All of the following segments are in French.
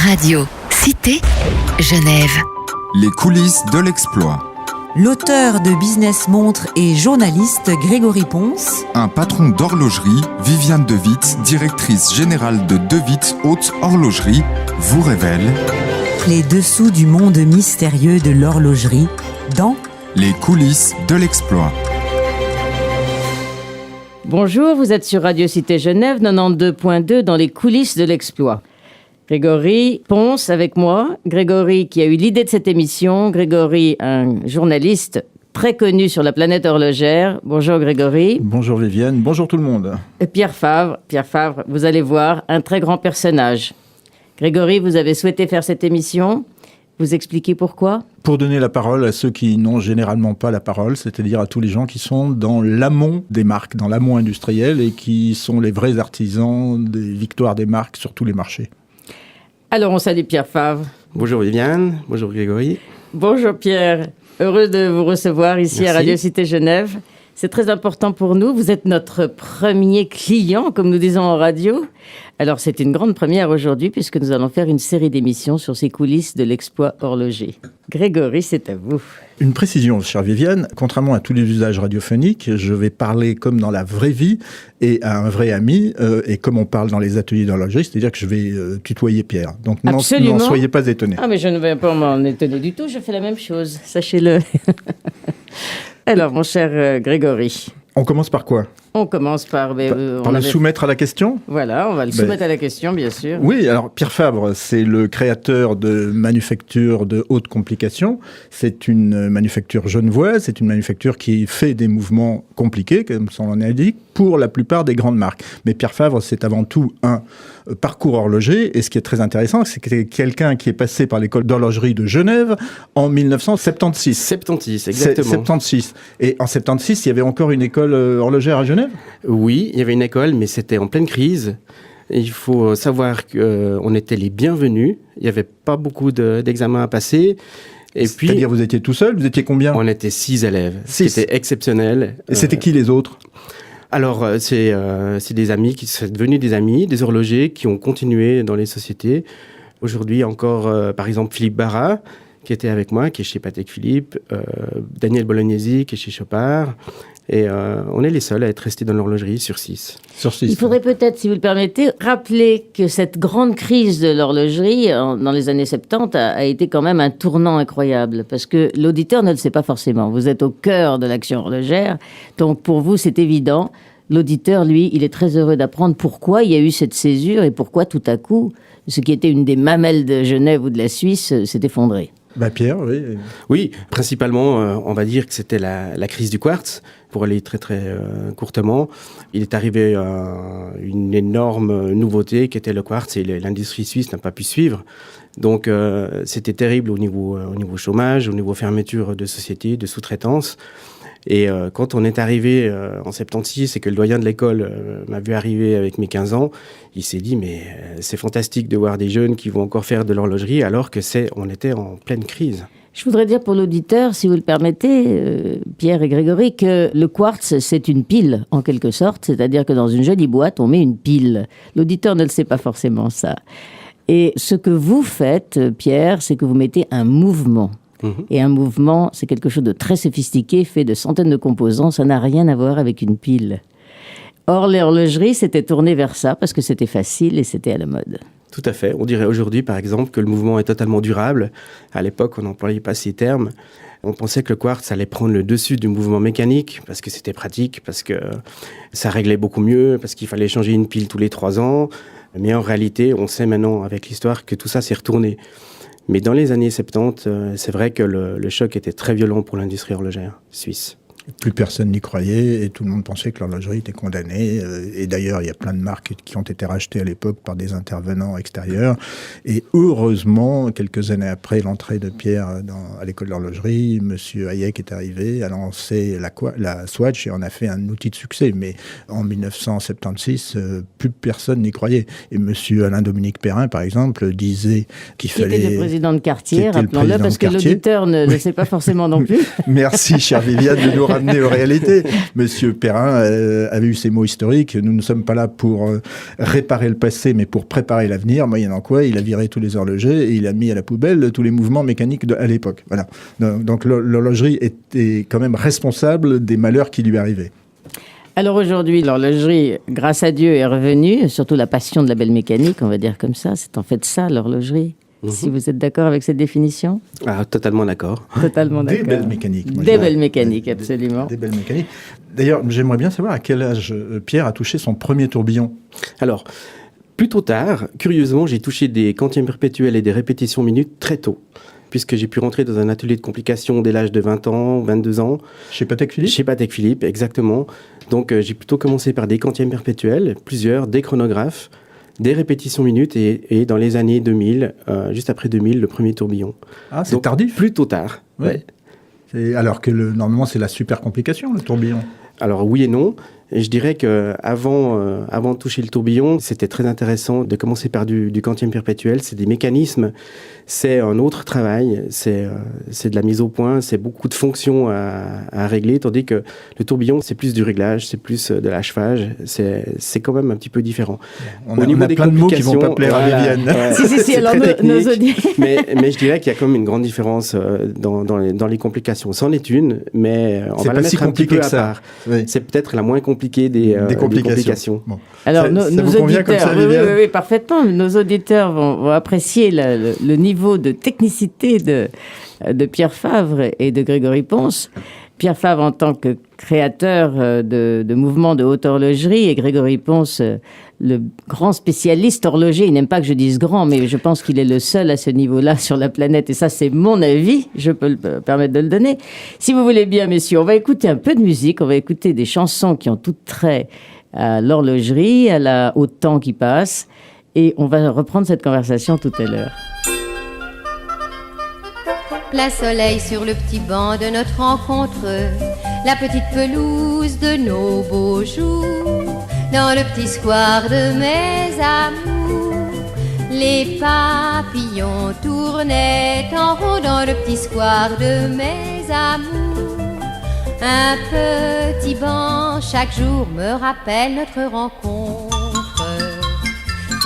Radio Cité Genève. Les coulisses de l'exploit. L'auteur de Business Montre et journaliste Grégory Ponce. Un patron d'horlogerie, Viviane De Witt, directrice générale de De Witt Haute Horlogerie, vous révèle Les dessous du monde mystérieux de l'horlogerie dans Les coulisses de l'exploit. Bonjour, vous êtes sur Radio Cité Genève 92.2 dans les coulisses de l'exploit. Grégory Ponce avec moi. Grégory qui a eu l'idée de cette émission. Grégory, un journaliste très connu sur la planète horlogère. Bonjour Grégory. Bonjour Viviane, bonjour tout le monde. Et Pierre Favre, vous allez voir, un très grand personnage. Grégory, vous avez souhaité faire cette émission. Vous expliquez pourquoi ? Pour donner la parole à ceux qui n'ont généralement pas la parole, c'est-à-dire à tous les gens qui sont dans l'amont des marques, dans l'amont industriel et qui sont les vrais artisans des victoires des marques sur tous les marchés. Alors on salue Pierre Favre. Bonjour Viviane, bonjour Grégory. Bonjour Pierre, heureux de vous recevoir ici. Merci. À Radio Cité Genève. C'est très important pour nous. Vous êtes notre premier client, comme nous disons en radio. Alors, c'est une grande première aujourd'hui, puisque nous allons faire une série d'émissions sur ces coulisses de l'exploit horloger. Grégory, c'est à vous. Une précision, chère Viviane. Contrairement à tous les usages radiophoniques, je vais parler comme dans la vraie vie et à un vrai ami, et comme on parle dans les ateliers d'horlogerie, c'est-à-dire que je vais tutoyer Pierre. Donc, n'en soyez pas étonnés. Ah, mais je ne vais pas m'en étonner du tout. Je fais la même chose, sachez-le. Alors, mon cher Grégory. On commence par quoi ? On commence par le soumettre à la question ? Voilà, on va le soumettre à la question, bien sûr. Oui, alors Pierre Favre, c'est le créateur de manufactures de haute complication. C'est une manufacture genevoise, c'est une manufacture qui fait des mouvements compliqués, comme son nom l'indique, pour la plupart des grandes marques. Mais Pierre Favre, c'est avant tout un parcours horloger. Et ce qui est très intéressant, c'est que c'est quelqu'un qui est passé par l'école d'horlogerie de Genève en 1976. 76, exactement. 76. Et en 76, il y avait encore une école horlogère à Genève ? Oui, il y avait une école, mais c'était en pleine crise. Et il faut savoir qu'on était les bienvenus. Il n'y avait pas beaucoup d'examens à passer. C'est-à-dire, vous étiez tout seul ? Vous étiez combien ? On était 6 élèves. C'était exceptionnel. Et c'était qui les autres ? Alors, c'est des amis qui sont devenus des amis, des horlogers qui ont continué dans les sociétés. Aujourd'hui, encore, par exemple, Philippe Barra, qui était avec moi, qui est chez Patek Philippe, Daniel Bolognesi, qui est chez Chopard. Et on est les seuls à être restés dans l'horlogerie sur 6. Il faudrait peut-être, si vous le permettez, rappeler que cette grande crise de l'horlogerie dans les années 70 a été quand même un tournant incroyable. Parce que l'auditeur ne le sait pas forcément. Vous êtes au cœur de l'action horlogère. Donc pour vous, c'est évident. L'auditeur, lui, il est très heureux d'apprendre pourquoi il y a eu cette césure et pourquoi tout à coup, ce qui était une des mamelles de Genève ou de la Suisse s'est effondré. Pierre, oui. Oui, principalement, on va dire que c'était la crise du quartz. Pour aller très très courtement, il est arrivé une énorme nouveauté qui était le quartz et l'industrie suisse n'a pas pu suivre. Donc c'était terrible au niveau chômage, au niveau fermeture de sociétés, de sous-traitance. Et quand on est arrivé en 76 et que le doyen de l'école m'a vu arriver avec mes 15 ans, il s'est dit mais c'est fantastique de voir des jeunes qui vont encore faire de l'horlogerie alors que on était en pleine crise. Je voudrais dire pour l'auditeur, si vous le permettez, Pierre et Grégory, que le quartz, c'est une pile, en quelque sorte. C'est-à-dire que dans une jolie boîte, on met une pile. L'auditeur ne le sait pas forcément, ça. Et ce que vous faites, Pierre, c'est que vous mettez un mouvement. Et un mouvement, c'est quelque chose de très sophistiqué, fait de centaines de composants. Ça n'a rien à voir avec une pile. Or, l'horlogerie s'était tournée vers ça parce que c'était facile et c'était à la mode. Tout à fait. On dirait aujourd'hui, par exemple, que le mouvement est totalement durable. À l'époque, on n'employait pas ces termes. On pensait que le quartz allait prendre le dessus du mouvement mécanique parce que c'était pratique, parce que ça réglait beaucoup mieux, parce qu'il fallait changer une pile tous les 3 ans. Mais en réalité, on sait maintenant avec l'histoire que tout ça s'est retourné. Mais dans les années 70, c'est vrai que le choc était très violent pour l'industrie horlogère suisse. Plus personne n'y croyait et tout le monde pensait que l'horlogerie était condamnée. Et d'ailleurs, il y a plein de marques qui ont été rachetées à l'époque par des intervenants extérieurs. Et heureusement, quelques années après l'entrée de Pierre à l'école d'horlogerie, M. Hayek est arrivé, a lancé la Swatch et en a fait un outil de succès. Mais en 1976, plus personne n'y croyait. Et M. Alain-Dominique Perrin, par exemple, disait qu'il fallait... Qui était le président de Cartier, rappelons-le, parce que l'auditeur ne le sait pas forcément non plus. Merci, chère Viviane, de nous ramener aux réalités. Monsieur Perrin avait eu ces mots historiques. Nous ne sommes pas là pour réparer le passé, mais pour préparer l'avenir. Moyennant quoi, il a viré tous les horlogers et il a mis à la poubelle tous les mouvements mécaniques à l'époque. Voilà. Donc l'horlogerie était quand même responsable des malheurs qui lui arrivaient. Alors aujourd'hui, l'horlogerie, grâce à Dieu, est revenue, surtout la passion de la belle mécanique, on va dire comme ça. C'est en fait ça, l'horlogerie. Si vous êtes d'accord avec cette définition? Totalement d'accord. Totalement d'accord. Des belles mécaniques. Des belles mécaniques, absolument. Des belles mécaniques. D'ailleurs, j'aimerais bien savoir à quel âge Pierre a touché son premier tourbillon. Alors, plutôt tard, curieusement, j'ai touché des quantièmes perpétuels et des répétitions minutes très tôt, puisque j'ai pu rentrer dans un atelier de complication dès l'âge de 20 ans, 22 ans. Chez Patek Philippe? Chez Patek Philippe, exactement. Donc j'ai plutôt commencé par des quantièmes perpétuels, plusieurs, des chronographes, des répétitions minutes et dans les années 2000, juste après 2000, le premier tourbillon. Ah, c'est donc, tardif. Plutôt tard, ouais. Alors que normalement, c'est la super complication, le tourbillon. Alors oui et non. Et je dirais qu'avant de toucher le tourbillon, c'était très intéressant de commencer par du quantième perpétuel. C'est des mécanismes, c'est un autre travail, c'est de la mise au point, c'est beaucoup de fonctions à régler, tandis que le tourbillon, c'est plus du réglage, c'est plus de l'achevage, c'est quand même un petit peu différent. On a plein de mots qui vont pas plaire à Viviane. Si, alors nos auditeurs. mais je dirais qu'il y a quand même une grande différence dans les complications. C'en est une, mais on va la mettre un petit peu à part. Oui. C'est peut-être la moins compliquée des complications. Bon. Alors, ça nos vous convient auditeurs, comme ça, oui, parfaitement. Nos auditeurs vont apprécier le niveau de technicité de Pierre Favre et de Grégory Ponce. Pierre Favre en tant que créateur de mouvements de haute horlogerie et Grégory Ponce, le grand spécialiste horloger. Il n'aime pas que je dise grand, mais je pense qu'il est le seul à ce niveau-là sur la planète. Et ça, c'est mon avis. Je peux me permettre de le donner. Si vous voulez bien, messieurs, on va écouter un peu de musique. On va écouter des chansons qui ont tout trait à l'horlogerie, au temps qui passe. Et on va reprendre cette conversation tout à l'heure. Plein soleil sur le petit banc de notre rencontre, la petite pelouse de nos beaux jours, dans le petit square de mes amours. Les papillons tournaient en rond dans le petit square de mes amours. Un petit banc chaque jour me rappelle notre rencontre.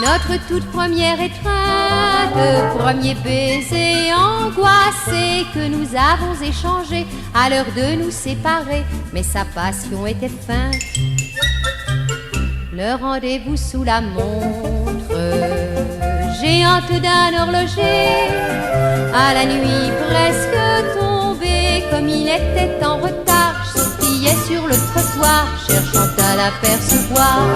Notre toute première étreinte, premier baiser angoissé que nous avons échangé à l'heure de nous séparer, mais sa passion était feinte. Le rendez-vous sous la montre, géante d'un horloger, à la nuit presque tombée, comme il était en retard, je sautillais sur le trottoir, cherchant à l'apercevoir.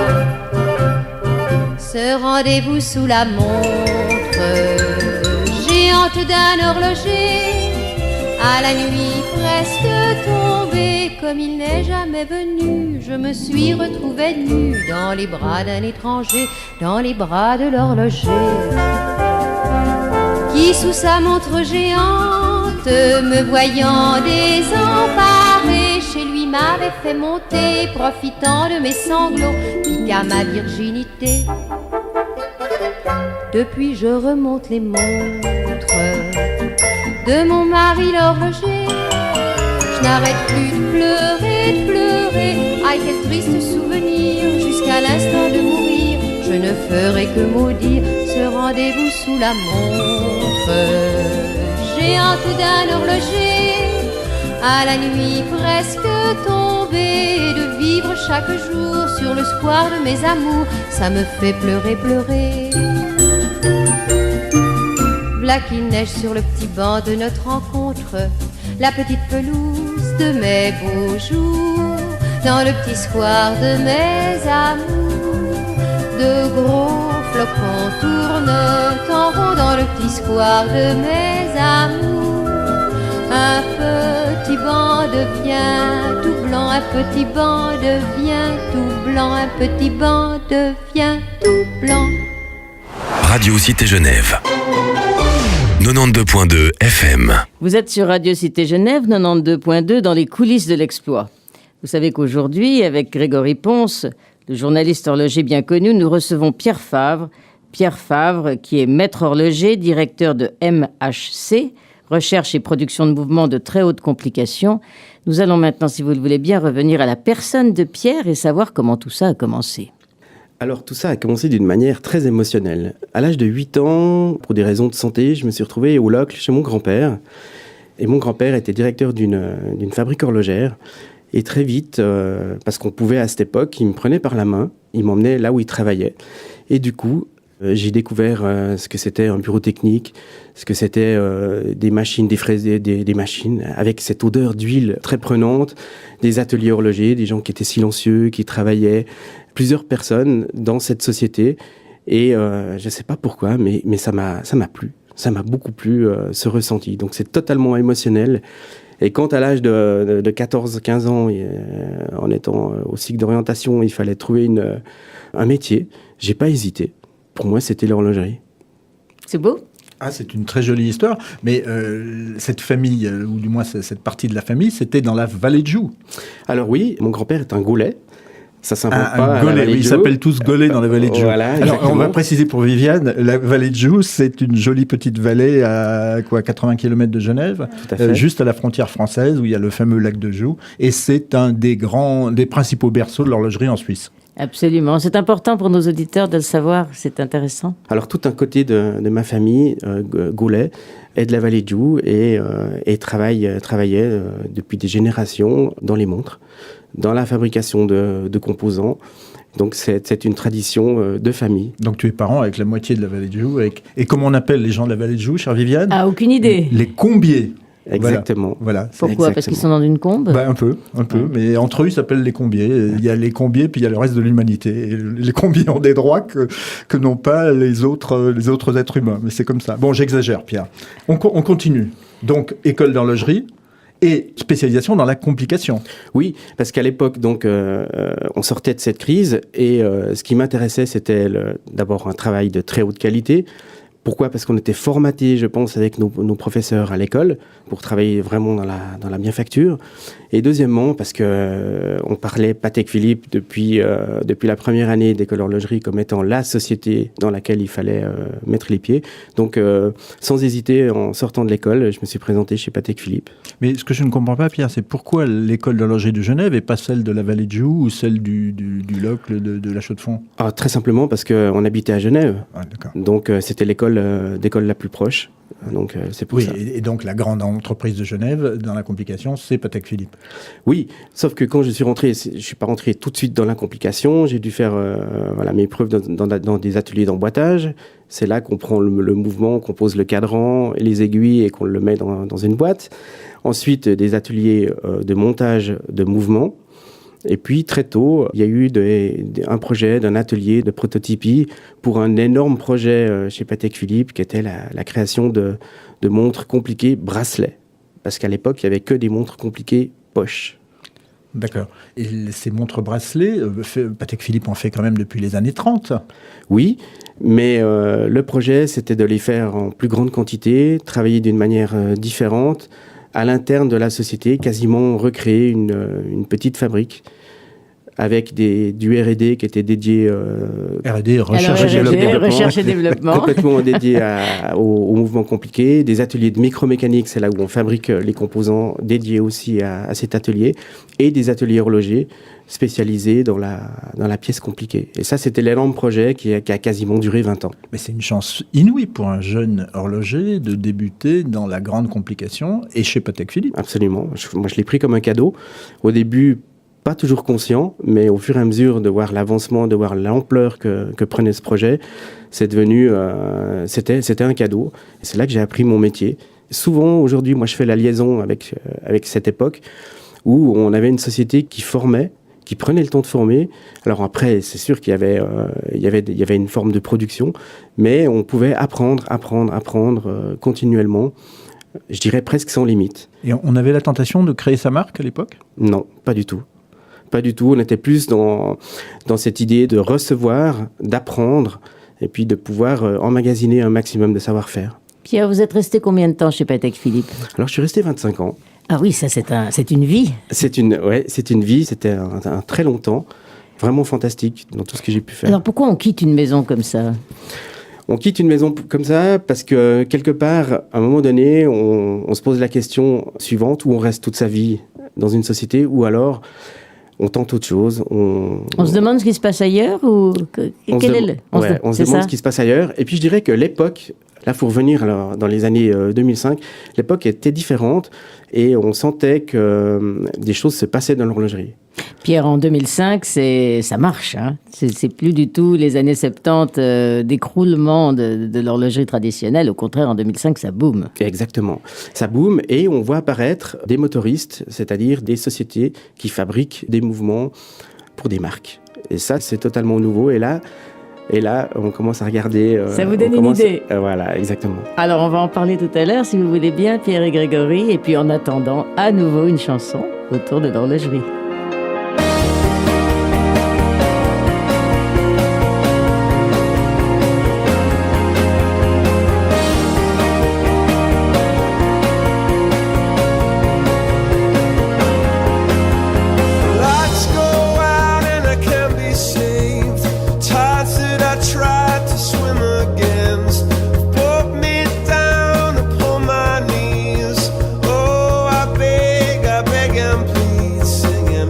Ce rendez-vous sous la montre, géante d'un horloger, à la nuit presque tombée, comme il n'est jamais venu, je me suis retrouvée nue dans les bras d'un étranger, dans les bras de l'horloger, qui sous sa montre géante, me voyant désemparée, chez lui m'avait fait monter, profitant de mes sanglots, piqua ma virginité. Depuis je remonte les montres de mon mari l'horloger. Je n'arrête plus de pleurer, aïe quel triste souvenir, jusqu'à l'instant de mourir, je ne ferai que maudire ce rendez-vous sous la montre. Géante d'un horloger, à la nuit presque tombée, de vivre chaque jour sur le square de mes amours, ça me fait pleurer. V'là qu'il neige sur le petit banc de notre rencontre, la petite pelouse de mes beaux jours, dans le petit square de mes amours, de gros flocons tournent en rond dans le petit square de mes amours. Un petit banc devient tout blanc, un petit banc devient tout blanc, un petit banc devient tout blanc. Radio Cité Genève 92.2 FM. Vous êtes sur Radio Cité Genève 92.2 dans les coulisses de l'exploit. Vous savez qu'aujourd'hui, avec Grégory Ponce, le journaliste horloger bien connu, nous recevons Pierre Favre. Pierre Favre, qui est maître horloger, directeur de MHC, recherche et production de mouvements de très haute complication. Nous allons maintenant, si vous le voulez bien, revenir à la personne de Pierre et savoir comment tout ça a commencé. Alors tout ça a commencé d'une manière très émotionnelle. À l'âge de 8 ans, pour des raisons de santé, je me suis retrouvé au Locle chez mon grand-père. Et mon grand-père était directeur d'une fabrique horlogère. Et très vite, parce qu'on pouvait à cette époque, il me prenait par la main, il m'emmenait là où il travaillait. Et du coup, j'ai découvert ce que c'était un bureau technique, ce que c'était des machines, des machines avec cette odeur d'huile très prenante, des ateliers horlogers, des gens qui étaient silencieux, qui travaillaient, plusieurs personnes dans cette société. Et je ne sais pas pourquoi, mais ça m'a plu. Ça m'a beaucoup plu, ce ressenti. Donc c'est totalement émotionnel. Et quand à l'âge de 14-15 ans, en étant au cycle d'orientation, il fallait trouver un métier, j'ai pas hésité. Pour moi, c'était l'horlogerie. C'est beau ? Ah, c'est une très jolie histoire, mais cette famille, ou du moins cette partie de la famille, c'était dans la vallée de Joux. Alors oui, mon grand-père est un Gaulet. Ça s'invente pas. Un Gaulet, oui, ils s'appellent tous Gaulets dans la vallée de Joux. Voilà, alors, on va préciser pour Viviane, la vallée de Joux, c'est une jolie petite vallée à 80 km de Genève, juste à la frontière française, où il y a le fameux lac de Joux, et c'est un des principaux berceaux de l'horlogerie en Suisse. Absolument. C'est important pour nos auditeurs de le savoir. C'est intéressant. Alors, tout un côté de ma famille, Gaulet, est de la vallée de Joux et travaillait depuis des générations dans les montres, dans la fabrication de composants. Donc, c'est une tradition de famille. Donc, tu es parent avec la moitié de la vallée de Joux. Et comment on appelle les gens de la vallée de Joux, chère Viviane ? Ah, aucune idée. Les combiers. Exactement. Voilà. Pourquoi ? Exactement. Parce qu'ils sont dans une combe ? Un peu. Mais entre eux, ils s'appellent les combiers. Il y a les combiers, puis il y a le reste de l'humanité. Et les combiers ont des droits que n'ont pas les autres êtres humains. Mais c'est comme ça. Bon, j'exagère, Pierre. On continue. Donc, école d'horlogerie et spécialisation dans la complication. Oui, parce qu'à l'époque, donc, on sortait de cette crise et ce qui m'intéressait, c'était d'abord un travail de très haute qualité. Pourquoi ? Parce qu'on était formatés, je pense, avec nos professeurs à l'école pour travailler vraiment dans la bienfacture. Et deuxièmement, parce que on parlait Patek Philippe depuis la première année d'école d'horlogerie comme étant la société dans laquelle il fallait mettre les pieds. Donc, sans hésiter, en sortant de l'école, je me suis présenté chez Patek Philippe. Mais ce que je ne comprends pas, Pierre, c'est pourquoi l'école d'horlogerie de Genève et pas celle de la vallée de Joux ou celle du Locle de la Chaux-de-Fonds ? Très simplement parce qu'on habitait à Genève. Ah, d'accord. Donc, c'était l'école la plus proche. Donc, c'est pour ça. Et donc, la grande entreprise de Genève, dans la complication, c'est Patek Philippe. Oui, sauf que quand je suis rentré, je ne suis pas rentré tout de suite dans la complication. J'ai dû faire mes preuves dans des ateliers d'emboîtage. C'est là qu'on prend le mouvement, qu'on pose le cadran, les aiguilles et qu'on le met dans une boîte. Ensuite, des ateliers de montage de mouvement. Et puis, très tôt, il y a eu un projet d'un atelier de prototypie pour un énorme projet chez Patek Philippe qui était la création de montres compliquées bracelets. Parce qu'à l'époque, il n'y avait que des montres compliquées poche. D'accord. Et ces montres bracelets, Patek Philippe en fait quand même depuis les années 30. Oui, mais le projet, c'était de les faire en plus grande quantité, travailler d'une manière différente, à l'interne de la société, quasiment recréer une petite fabrique avec du R&D qui était dédié... R&D, recherche et développement. Complètement dédié au mouvement compliqué. Des ateliers de micromécanique, c'est là où on fabrique les composants dédiés aussi à cet atelier. Et des ateliers horlogers spécialisés dans la pièce compliquée. Et ça, c'était l'énorme projet qui a quasiment duré 20 ans. Mais c'est une chance inouïe pour un jeune horloger de débuter dans la grande complication et chez Patek Philippe. Absolument. Moi, je l'ai pris comme un cadeau. Au début, pas toujours conscient, mais au fur et à mesure de voir l'avancement, de voir l'ampleur que prenait ce projet, c'est devenu, c'était un cadeau. Et c'est là que j'ai appris mon métier. Souvent, aujourd'hui, moi, je fais la liaison avec cette époque où on avait une société qui formait, qui prenait le temps de former. Alors après, c'est sûr qu'il y avait une forme de production, mais on pouvait apprendre continuellement, je dirais presque sans limite. Et on avait la tentation de créer sa marque à l'époque ? Non, pas du tout. Pas du tout. On était plus dans cette idée de recevoir, d'apprendre, et puis de pouvoir emmagasiner un maximum de savoir-faire. Pierre, vous êtes resté combien de temps chez Patek Philippe ? Alors, je suis resté 25 ans. Ah oui, ça, c'est une vie. C'est une vie. C'était un très long temps. Vraiment fantastique dans tout ce que j'ai pu faire. Alors, pourquoi on quitte une maison comme ça ? On quitte une maison comme ça parce que quelque part, à un moment donné, on se pose la question suivante, où on reste toute sa vie dans une société, ou alors on tente autre chose. On se demande ce qui se passe ailleurs ou on se demande ce qui se passe ailleurs. Et puis je dirais que l'époque, là, faut revenir alors, dans les années 2005, l'époque était différente et on sentait que des choses se passaient dans l'horlogerie. Pierre, en 2005, ça marche. Hein. C'est plus du tout les années 70 d'écroulement de l'horlogerie traditionnelle. Au contraire, en 2005, ça boom. Exactement. Ça boom et on voit apparaître des motoristes, c'est-à-dire des sociétés qui fabriquent des mouvements pour des marques. Et ça, c'est totalement nouveau. Et là, on commence à regarder... ça vous donne une idée. Voilà, exactement. Alors, on va en parler tout à l'heure, si vous voulez bien, Pierre et Grégory. Et puis, en attendant, à nouveau une chanson autour de l'horlogerie. Singing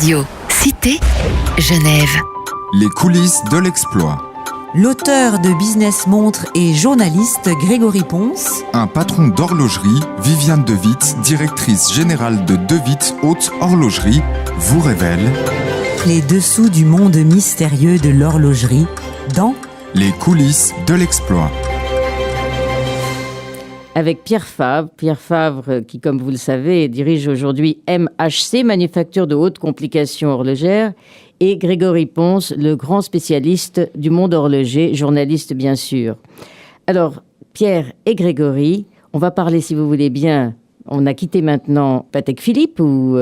Radio Cité Genève. Les coulisses de l'exploit. L'auteur de Business Montre et journaliste Grégory Ponce. Un patron d'horlogerie, Viviane De Witt, directrice générale de De Witt Haute Horlogerie, vous révèle Les dessous du monde mystérieux de l'horlogerie dans les coulisses de l'exploit. Avec Pierre Favre qui, comme vous le savez, dirige aujourd'hui MHC, Manufacture de haute complication horlogère, et Grégory Ponce, le grand spécialiste du monde horloger, journaliste bien sûr. Alors, Pierre et Grégory, on va parler, si vous voulez bien, on a quitté maintenant Patek Philippe, où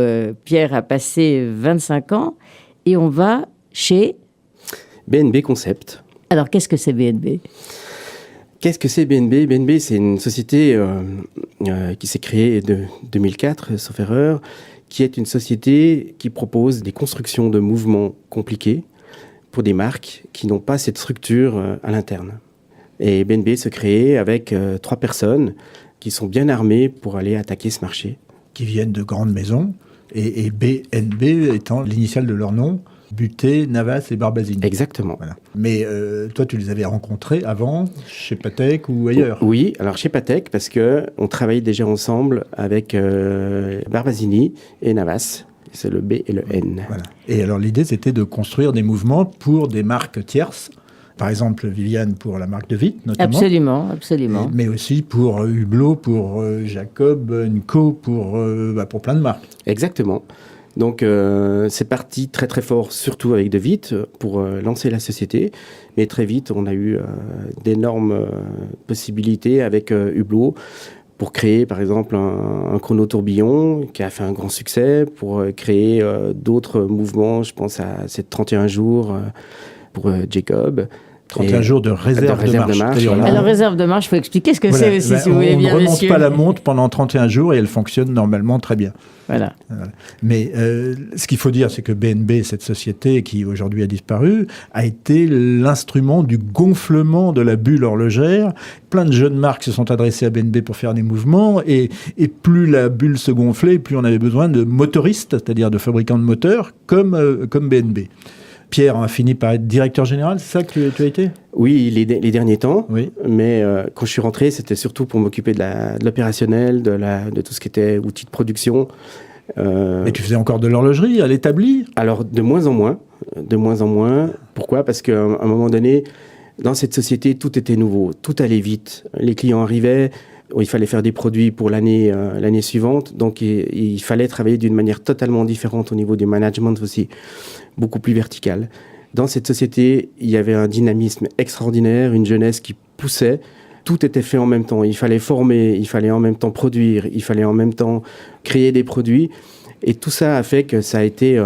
Pierre a passé 25 ans, et on va chez... BNB Concept. Alors, qu'est-ce que c'est BNB ? Qu'est-ce que c'est BNB ? BNB, c'est une société qui s'est créée de 2004, sauf erreur, qui est une société qui propose des constructions de mouvements compliqués pour des marques qui n'ont pas cette structure à l'interne. Et BNB se crée avec 3 personnes qui sont bien armées pour aller attaquer ce marché. Qui viennent de grandes maisons, et BNB étant l'initiale de leur nom, Buté, Navas et Barbazini. Exactement. Voilà. Mais toi, tu les avais rencontrés avant, chez Patek ou ailleurs ? Oui, alors chez Patek, parce qu'on travaillait déjà ensemble avec Barbazini et Navas. C'est le B et le N. Voilà. Et alors, l'idée, c'était de construire des mouvements pour des marques tierces. Par exemple, Viviane pour la marque De Witt, notamment. Absolument. Mais aussi pour Hublot, pour Jacob Co, pour plein de marques. Exactement. Donc, c'est parti très très fort, surtout avec De Witt, pour lancer la société. Mais très vite, on a eu d'énormes possibilités avec Hublot pour créer, par exemple, un chrono-tourbillon qui a fait un grand succès, pour créer d'autres mouvements. Je pense à ces 31 jours pour Jacob. 31 jours de réserve de marche. Voilà. Alors, réserve de marche, il faut expliquer ce que c'est aussi, si vous voulez bien, on ne remonte messieurs. pas la montre pendant 31 jours et elle fonctionne normalement très bien. Voilà. Mais ce qu'il faut dire, c'est que BNB, cette société qui aujourd'hui a disparu, a été l'instrument du gonflement de la bulle horlogère. Plein de jeunes marques se sont adressées à BNB pour faire des mouvements, et plus la bulle se gonflait, plus on avait besoin de motoristes, c'est-à-dire de fabricants de moteurs, comme BNB. Pierre a fini par être directeur général, c'est ça que tu as été ? Oui, les derniers temps. Oui. Mais quand je suis rentré, c'était surtout pour m'occuper de l'opérationnel, de tout ce qui était outils de production. Mais tu faisais encore de l'horlogerie à l'établi ? Alors, de moins en moins. Pourquoi ? Parce qu'à un moment donné, dans cette société, tout était nouveau, tout allait vite. Les clients arrivaient, il fallait faire des produits pour l'année suivante, donc il fallait travailler d'une manière totalement différente au niveau du management aussi, beaucoup plus vertical. Dans cette société, il y avait un dynamisme extraordinaire, une jeunesse qui poussait. Tout était fait en même temps. Il fallait former, il fallait en même temps produire, il fallait en même temps créer des produits. Et tout ça a fait que ça a été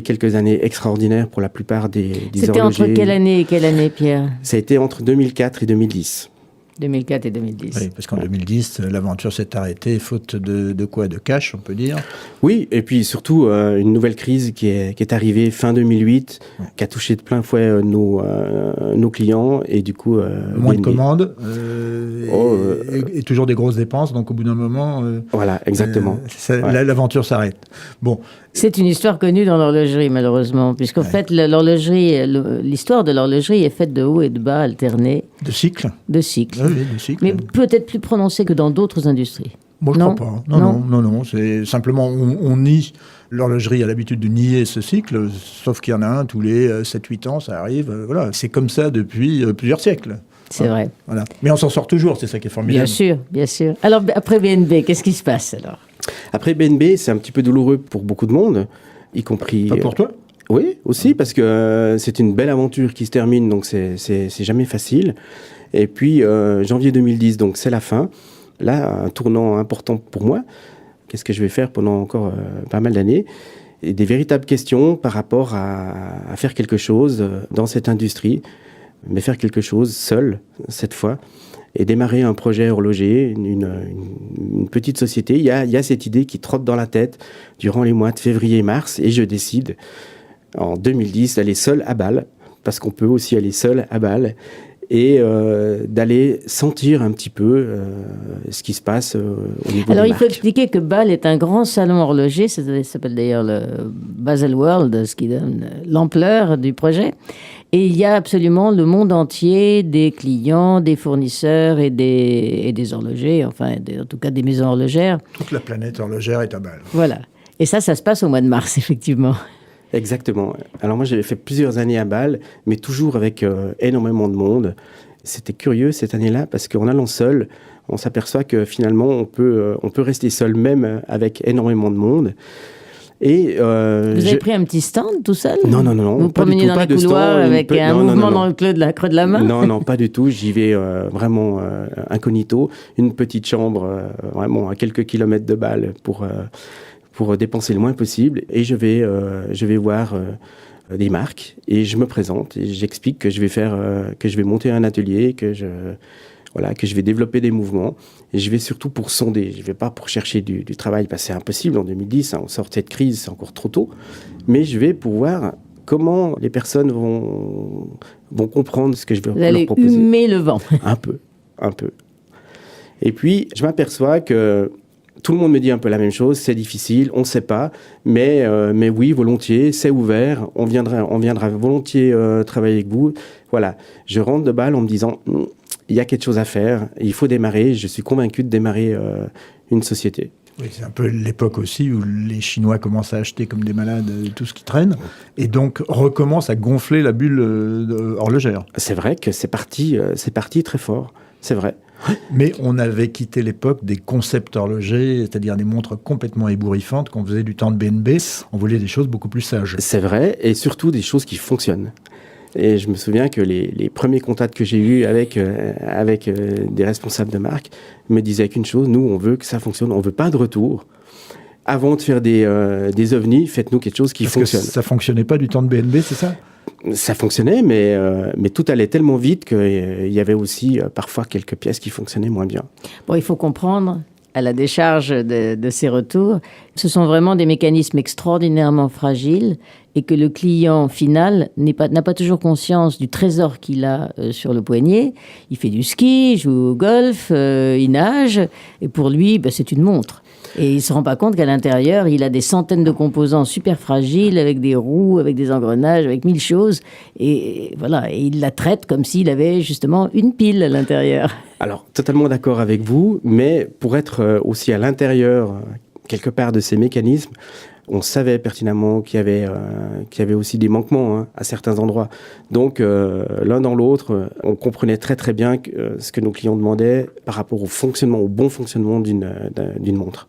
quelques années extraordinaires pour la plupart des C'était horlogers. entre quelle année et quelle année, Pierre ? Ça a été entre 2004 et 2010. 2004 et 2010. Oui, parce qu'en 2010, l'aventure s'est arrêtée, faute de quoi ? De cash, on peut dire. Oui, et puis surtout, une nouvelle crise qui est arrivée fin 2008, qui a touché de plein fouet nos clients, et du coup... Moins de BNB. commandes, et toujours des grosses dépenses, donc au bout d'un moment... Voilà, exactement. Ouais. L'aventure s'arrête. Bon. C'est une histoire connue dans l'horlogerie, malheureusement, puisqu'en fait, l'histoire de l'horlogerie est faite de hauts et de bas alternés. De cycles. De cycles. Oui, de cycles. Mais peut-être plus prononcé que dans d'autres industries. Moi, je Non. crois pas. Non. C'est simplement, on nie. L'horlogerie a l'habitude de nier ce cycle, sauf qu'il y en a un tous les 7-8 ans, ça arrive. Voilà. C'est comme ça depuis plusieurs siècles. C'est vrai. Voilà. Mais on s'en sort toujours, c'est ça qui est formidable. Bien sûr. Alors, après BNB, qu'est-ce qui se passe alors ? Après BNB, c'est un petit peu douloureux pour beaucoup de monde, y compris... Pas pour toi ? Oui, aussi, parce que c'est une belle aventure qui se termine, donc c'est jamais facile. Et puis, janvier 2010, donc c'est la fin. Là, un tournant important pour moi. Qu'est-ce que je vais faire pendant encore pas mal d'années ? Et des véritables questions par rapport à faire quelque chose dans cette industrie, mais faire quelque chose seul, cette fois, et démarrer un projet horloger, une petite société. Il y a cette idée qui trotte dans la tête durant les mois de février et mars, et je décide, en 2010, d'aller seul à Bâle, parce qu'on peut aussi aller seul à Bâle. et d'aller sentir un petit peu ce qui se passe au niveau Alors, des il faut marques. expliquer que Bâle est un grand salon horloger, ça s'appelle d'ailleurs le Baselworld, ce qui donne l'ampleur du projet. Et il y a absolument le monde entier des clients, des fournisseurs et des horlogers, enfin, en tout cas des maisons horlogères. Toute la planète horlogère est à Bâle. Voilà. Et ça se passe au mois de mars, effectivement. Exactement. Alors moi, j'avais fait plusieurs années à Bâle, mais toujours avec énormément de monde. C'était curieux cette année-là, parce qu'en allant seul, on s'aperçoit que finalement, on peut rester seul même avec énormément de monde. Et Vous avez pris un petit stand tout seul? Non. Vous vous pas du promeniez tout, dans pas les de couloirs stand, avec un non, mouvement non. dans le creux de la main? Non, pas du tout. J'y vais vraiment incognito. Une petite chambre, vraiment à quelques kilomètres de Bâle pour dépenser le moins possible. Et je vais voir des marques et je me présente et j'explique que je vais monter un atelier, que je vais développer des mouvements. Et je vais surtout pour sonder. Je ne vais pas pour chercher du travail, parce que c'est impossible en 2010. On sortait de crise, c'est encore trop tôt. Mais je vais pour voir comment les personnes vont comprendre ce que je vais Vous leur allez proposer. humer le vent. Un peu. Et puis, je m'aperçois que tout le monde me dit un peu la même chose. C'est difficile, on ne sait pas. Mais oui, volontiers, c'est ouvert. On viendra volontiers travailler avec vous. Voilà. Je rentre de Bâle en me disant... il y a quelque chose à faire, il faut démarrer, je suis convaincu de démarrer une société. Oui, c'est un peu l'époque aussi où les Chinois commencent à acheter comme des malades tout ce qui traîne, et donc recommencent à gonfler la bulle horlogère. C'est vrai que c'est parti très fort, c'est vrai. Mais on avait quitté l'époque des concepts horlogers, c'est-à-dire des montres complètement ébouriffantes qu'on faisait du temps de BNB, on voulait des choses beaucoup plus sages. C'est vrai, et surtout des choses qui fonctionnent. Et je me souviens que les premiers contacts que j'ai eus avec des responsables de marque me disaient qu'une chose, nous, on veut que ça fonctionne, on veut pas de retour. Avant de faire des ovnis, faites-nous quelque chose qui fonctionne. Parce que ça fonctionnait pas du temps de BNB, c'est ça ? Ça fonctionnait, mais tout allait tellement vite qu'il y avait aussi parfois quelques pièces qui fonctionnaient moins bien. Bon, il faut comprendre, à la décharge de ces retours, ce sont vraiment des mécanismes extraordinairement fragiles et que le client final n'a pas toujours conscience du trésor qu'il a sur le poignet. Il fait du ski, il joue au golf, il nage, et pour lui, c'est une montre. Et il ne se rend pas compte qu'à l'intérieur, il a des centaines de composants super fragiles, avec des roues, avec des engrenages, avec 1000 choses. Et voilà, et il la traite comme s'il avait justement une pile à l'intérieur. Alors, totalement d'accord avec vous, mais pour être aussi à l'intérieur, quelque part, de ces mécanismes, on savait pertinemment qu'il y avait aussi des manquements à certains endroits. Donc, l'un dans l'autre, on comprenait très très bien ce que nos clients demandaient par rapport au bon fonctionnement d'une montre.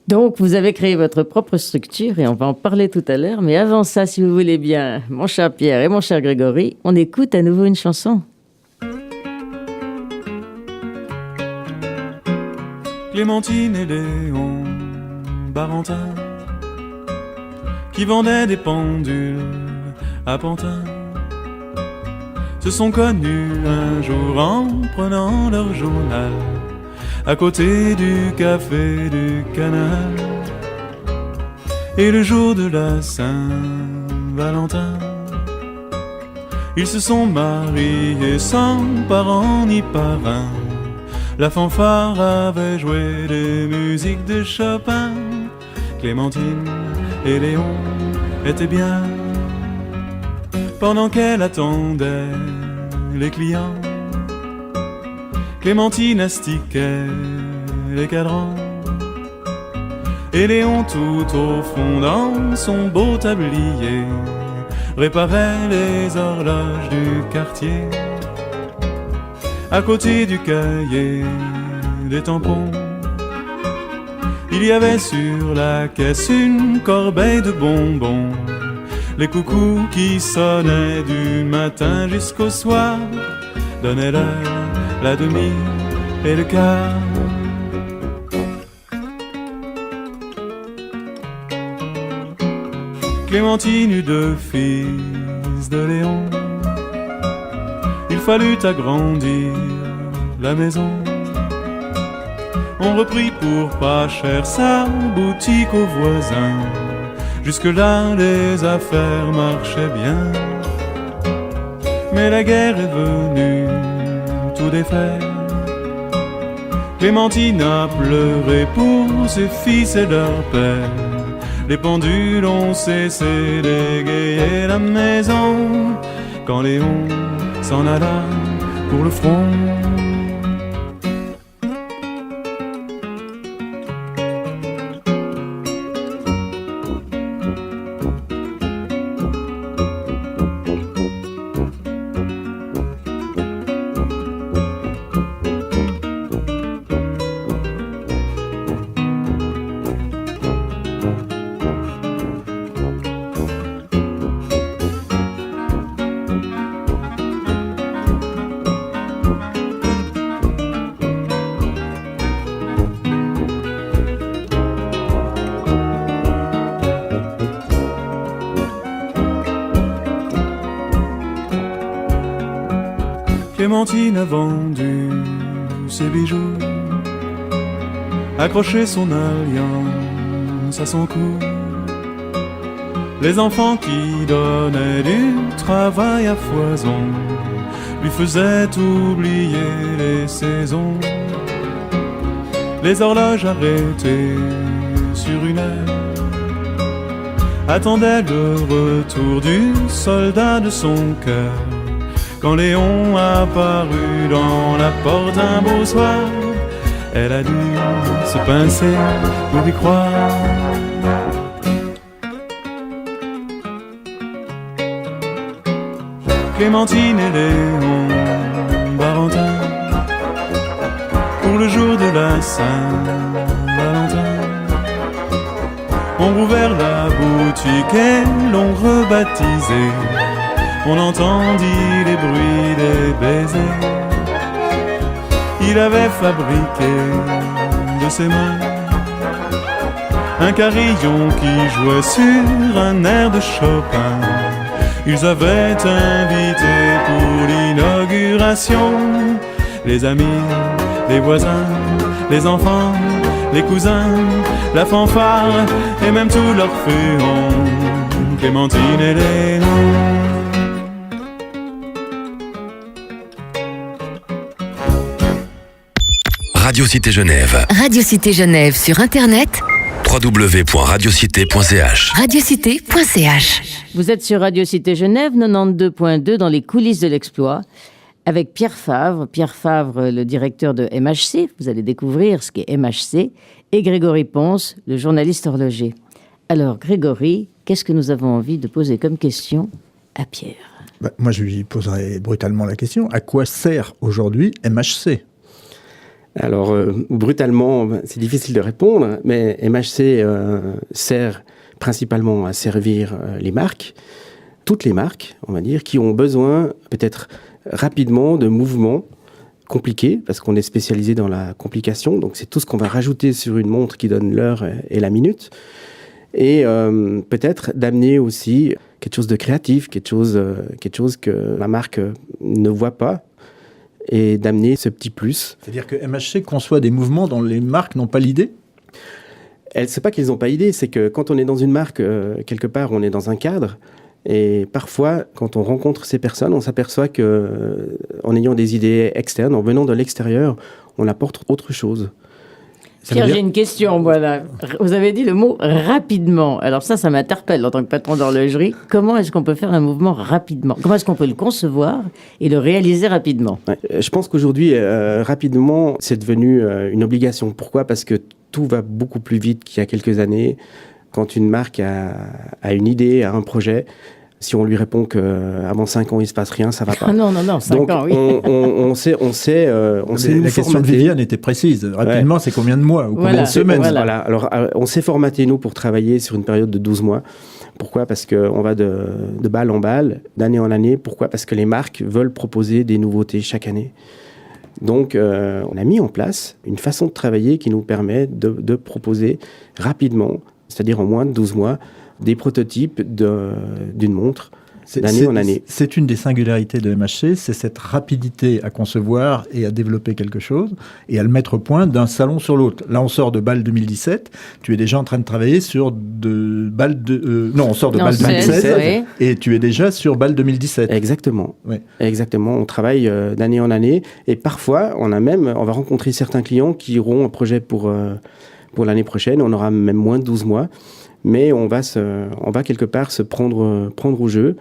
Donc, vous avez créé votre propre structure et on va en parler tout à l'heure. Mais avant ça, si vous voulez bien, mon cher Pierre et mon cher Grégory, on écoute à nouveau une chanson. Clémentine et Léon Barentin qui vendaient des pendules à Pantin se sont connus un jour en prenant leur journal à côté du café du Canal. Et le jour de la Saint-Valentin, ils se sont mariés sans parents ni parrain. La fanfare avait joué des musiques de Chopin. Clémentine et Léon étaient bien pendant qu'elle attendait les clients. Clémentine astiquait les cadrans et Léon tout au fond dans son beau tablier réparait les horloges du quartier. À côté du cahier des tampons, il y avait sur la caisse une corbeille de bonbons. Les coucous qui sonnaient du matin jusqu'au soir donnaient l'heure, la demi et le quart. Clémentine eut 2 fils de Léon. Il fallut agrandir la maison. On reprit pour pas cher sa boutique aux voisins. Jusque-là, les affaires marchaient bien. Mais la guerre est venue tout défaire. Clémentine a pleuré pour ses fils et leur père. Les pendules ont cessé d'égayer la maison quand Léon s'en alla pour le front. Clémentine a vendu ses bijoux, accroché son alliance à son cou. Les enfants qui donnaient du travail à foison lui faisaient oublier les saisons. Les horloges arrêtées sur une heure attendaient le retour du soldat de son cœur. Quand Léon apparut dans la porte un beau soir, elle a dû se pincer pour y croire. Clémentine et Léon Barentin, pour le jour de la Saint-Valentin, ont rouvert la boutique et l'ont rebaptisée. On entendit les bruits des baisers. Il avait fabriqué de ses mains un carillon qui jouait sur un air de Chopin. Ils avaient invité pour l'inauguration les amis, les voisins, les enfants, les cousins, la fanfare et même tout l'Orphéon, Clémentine et Léon. Radio Cité Genève. Radio Cité Genève sur Internet. www.radiocité.ch. Radiocité.ch. Vous êtes sur Radio Cité Genève 92.2 dans les coulisses de l'exploit avec Pierre Favre. Pierre Favre, le directeur de MHC. Vous allez découvrir ce qu'est MHC. Et Grégory Ponce, le journaliste horloger. Alors Grégory, qu'est-ce que nous avons envie de poser comme question à Pierre ? Moi, je lui poserai brutalement la question. À quoi sert aujourd'hui MHC ? Alors, brutalement, c'est difficile de répondre, mais MHC sert principalement à servir les marques, toutes les marques, on va dire, qui ont besoin peut-être rapidement de mouvements compliqués, parce qu'on est spécialisé dans la complication, donc c'est tout ce qu'on va rajouter sur une montre qui donne l'heure et la minute, et peut-être d'amener aussi quelque chose de créatif, quelque chose que la marque ne voit pas, et d'amener ce petit plus. C'est-à-dire que MHC conçoit des mouvements dont les marques n'ont pas l'idée ? C'est pas qu'ils n'ont pas idée, c'est que quand on est dans une marque, quelque part, on est dans un cadre. Et parfois, quand on rencontre ces personnes, on s'aperçoit que, en ayant des idées externes, en venant de l'extérieur, on apporte autre chose. Pierre, j'ai une question, voilà. Vous avez dit le mot « rapidement ». Alors ça m'interpelle en tant que patron d'horlogerie. Comment est-ce qu'on peut faire un mouvement rapidement ? Comment est-ce qu'on peut le concevoir et le réaliser rapidement ? Je pense qu'aujourd'hui, rapidement, c'est devenu une obligation. Pourquoi ? Parce que tout va beaucoup plus vite qu'il y a quelques années. Quand une marque a une idée, a un projet, si on lui répond qu'avant 5 ans, il ne se passe rien, ça ne va pas. Non, 5 ans, oui. on sait la question de Viviane était précise. Rapidement, ouais. C'est combien de mois ou combien de semaines ? Voilà. Alors, on s'est formaté, nous, pour travailler sur une période de 12 mois. Pourquoi ? Parce qu'on va de balle en balle, d'année en année. Pourquoi ? Parce que les marques veulent proposer des nouveautés chaque année. Donc, on a mis en place une façon de travailler qui nous permet de proposer rapidement, c'est-à-dire en moins de 12 mois, des prototypes d'une montre d'année en année. C'est une des singularités de MHC, c'est cette rapidité à concevoir et à développer quelque chose et à le mettre au point d'un salon sur l'autre. Là, on sort de Bâle 2017, tu es déjà en train de travailler sur Bâle 2016 oui. et tu es déjà sur Bâle 2017. Exactement. Oui. Exactement. On travaille d'année en année et parfois, on va rencontrer certains clients qui auront un projet pour l'année prochaine. On aura même moins de 12 mois. Mais on va quelque part se prendre au jeu.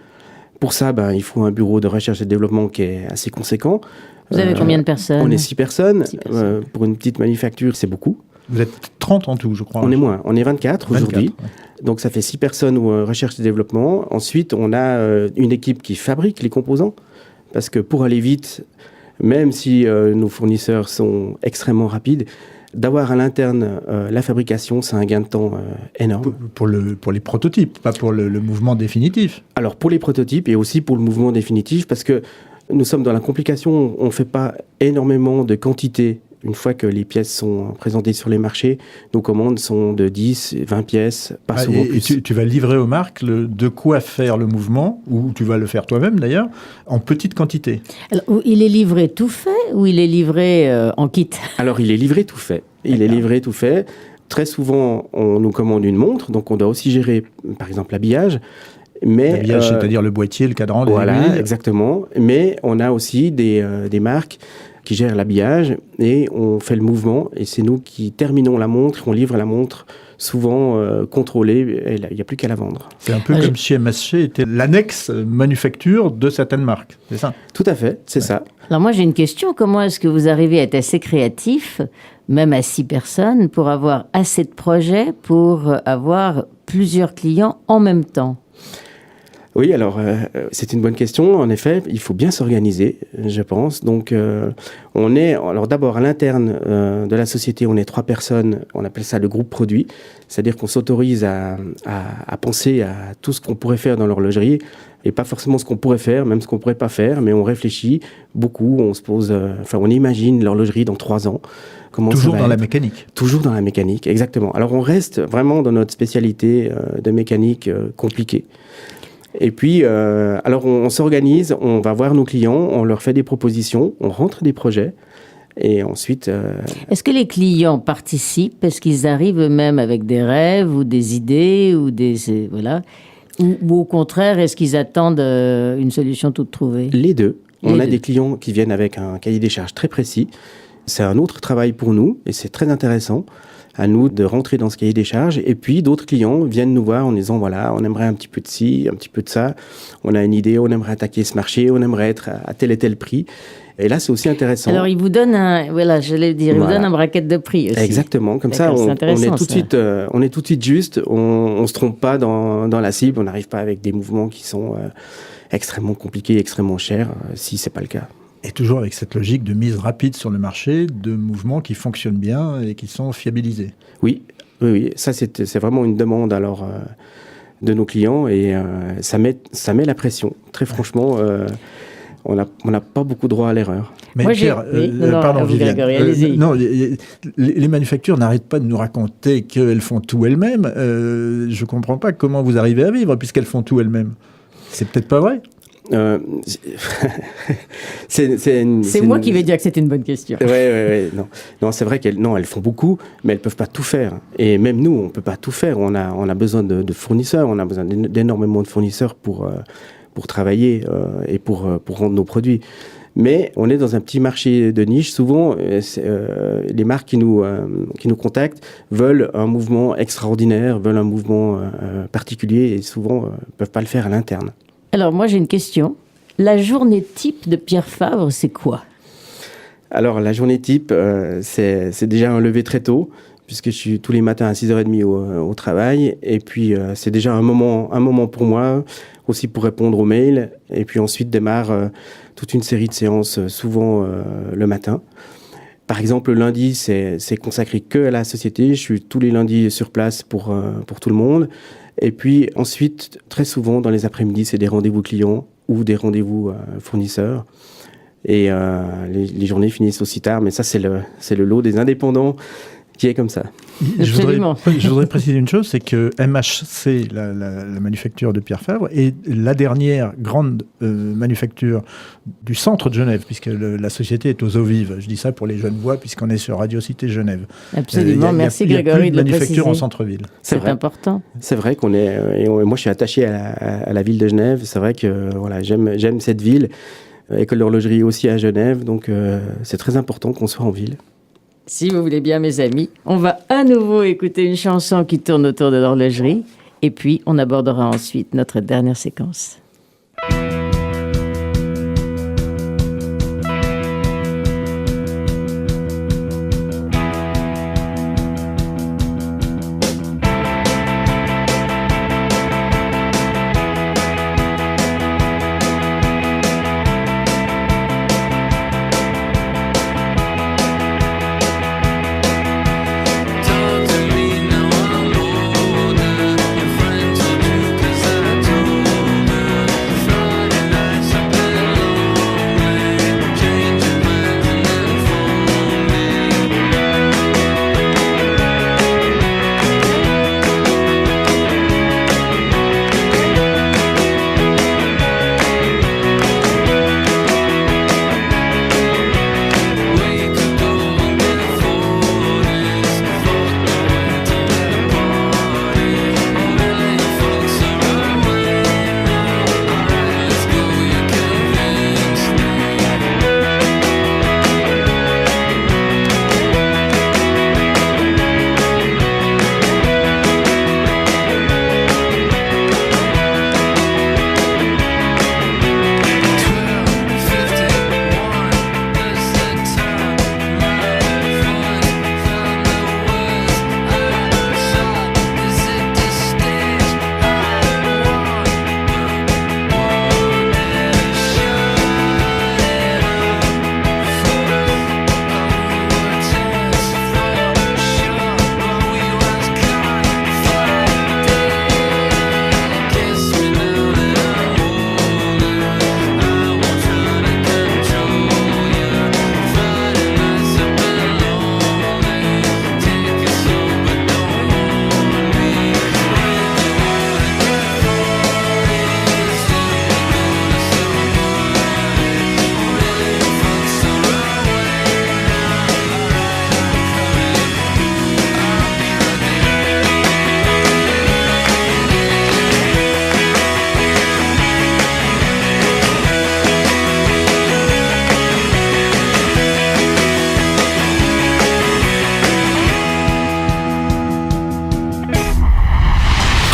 Pour ça, il faut un bureau de recherche et de développement qui est assez conséquent. Vous avez combien de personnes ? On est 6 personnes. 6 personnes. Pour une petite manufacture, c'est beaucoup. Vous êtes 30 en tout, je crois. On est moins. On est 24 aujourd'hui. Ouais. Donc ça fait 6 personnes recherche et développement. Ensuite, on a une équipe qui fabrique les composants. Parce que pour aller vite, même si nos fournisseurs sont extrêmement rapides, d'avoir à l'interne la fabrication, c'est un gain de temps énorme. Pour les prototypes, pas pour le mouvement définitif. Alors pour les prototypes et aussi pour le mouvement définitif, parce que nous sommes dans la complication, on ne fait pas énormément de quantité. Une fois que les pièces sont présentées sur les marchés, nos commandes sont de 10, 20 pièces, pas souvent plus. Et tu vas livrer aux marques de quoi faire le mouvement, ou tu vas le faire toi-même d'ailleurs, en petite quantité. Alors, il est livré tout fait ou il est livré en kit ? Alors il est livré tout fait. Il est livré tout fait. Très souvent, on nous commande une montre, donc on doit aussi gérer, par exemple, l'habillage. L'habillage, c'est-à-dire le boîtier, le cadran, les voilà, aiguilles. Exactement. Mais on a aussi des marques qui gèrent l'habillage et on fait le mouvement et c'est nous qui terminons la montre, on livre la montre souvent contrôlée et il n'y a plus qu'à la vendre. C'est un peu comme si MSC était l'annexe manufacture de certaines marques, c'est ça ? Tout à fait, c'est ça. Alors moi j'ai une question, comment est-ce que vous arrivez à être assez créatif, même à 6 personnes, pour avoir assez de projets, pour avoir plusieurs clients en même temps ? Oui, alors c'est une bonne question. En effet, il faut bien s'organiser, je pense. Donc, alors d'abord à l'interne de la société, on est 3 personnes. On appelle ça le groupe produit, c'est-à-dire qu'on s'autorise à penser à tout ce qu'on pourrait faire dans l'horlogerie et pas forcément ce qu'on pourrait faire, même ce qu'on pourrait pas faire, mais on réfléchit beaucoup. On se pose, on imagine l'horlogerie dans 3 ans. Toujours dans la mécanique. Toujours dans la mécanique, exactement. Alors on reste vraiment dans notre spécialité de mécanique compliquée. Et puis, alors on s'organise, on va voir nos clients, on leur fait des propositions, on rentre des projets. Et ensuite... Est-ce que les clients participent ? Est-ce qu'ils arrivent eux-mêmes avec des rêves ou des idées ou voilà. Ou au contraire, est-ce qu'ils attendent une solution toute trouvée ? Les deux. On a des clients qui viennent avec un cahier des charges très précis. C'est un autre travail pour nous et c'est très intéressant. À nous de rentrer dans ce cahier des charges. Et puis, d'autres clients viennent nous voir en disant, voilà, on aimerait un petit peu de ci, un petit peu de ça. On a une idée, on aimerait attaquer ce marché, on aimerait être à tel et tel prix. Et là, c'est aussi intéressant. Alors, ils vous donnent il vous donne un bracket de prix aussi. Exactement. Comme ça, on est tout de suite juste. On se trompe pas dans la cible. On n'arrive pas avec des mouvements qui sont extrêmement compliqués, extrêmement chers, si c'est pas le cas. Et toujours avec cette logique de mise rapide sur le marché, de mouvements qui fonctionnent bien et qui sont fiabilisés. Oui. Ça, c'est vraiment une demande alors de nos clients et ça met la pression. Très franchement, on n'a pas beaucoup droit à l'erreur. Mais moi, Pierre, pardon Viviane. Non, les manufactures n'arrêtent pas de nous raconter qu'elles font tout elles-mêmes. Je ne comprends pas comment vous arrivez à vivre puisqu'elles font tout elles-mêmes. C'est peut-être pas vrai. C'est moi qui vais dire que c'est une bonne question. Ouais. Non, c'est vrai qu'elles font beaucoup, mais elles peuvent pas tout faire. Et même nous, on peut pas tout faire. On a besoin de fournisseurs. On a besoin d'énormément de fournisseurs pour travailler et pour rendre nos produits. Mais on est dans un petit marché de niche. Souvent, les marques qui nous contactent veulent un mouvement extraordinaire, veulent un mouvement particulier et souvent peuvent pas le faire à l'interne. Alors, moi, j'ai une question. La journée type de Pierre Fabre, c'est quoi ? Alors, la journée type, c'est déjà un lever très tôt, puisque je suis tous les matins à 6h30 au travail. Et puis, c'est déjà un moment pour moi, aussi pour répondre aux mails. Et puis ensuite démarre toute une série de séances, souvent le matin. Par exemple, le lundi, c'est consacré que à la société. Je suis tous les lundis sur place pour tout le monde. Et puis ensuite, très souvent, dans les après-midi, c'est des rendez-vous clients ou des rendez-vous fournisseurs. Et les journées finissent aussi tard, mais ça, c'est le lot des indépendants qui est comme ça. Je voudrais préciser une chose, c'est que MHC, la manufacture de Pierre Fabre, est la dernière grande manufacture du centre de Genève, puisque la société est aux eaux vives. Je dis ça pour les Genevois, puisqu'on est sur Radio Cité Genève. Absolument, merci Grégory de le préciser. Il y a plus de manufacture en centre-ville. C'est important. C'est vrai qu'on est... Et moi, je suis attaché à la ville de Genève. C'est vrai que voilà, j'aime cette ville. École d'horlogerie aussi à Genève, donc c'est très important qu'on soit en ville. Si vous voulez bien, mes amis, on va à nouveau écouter une chanson qui tourne autour de l'horlogerie, et puis on abordera ensuite notre dernière séquence.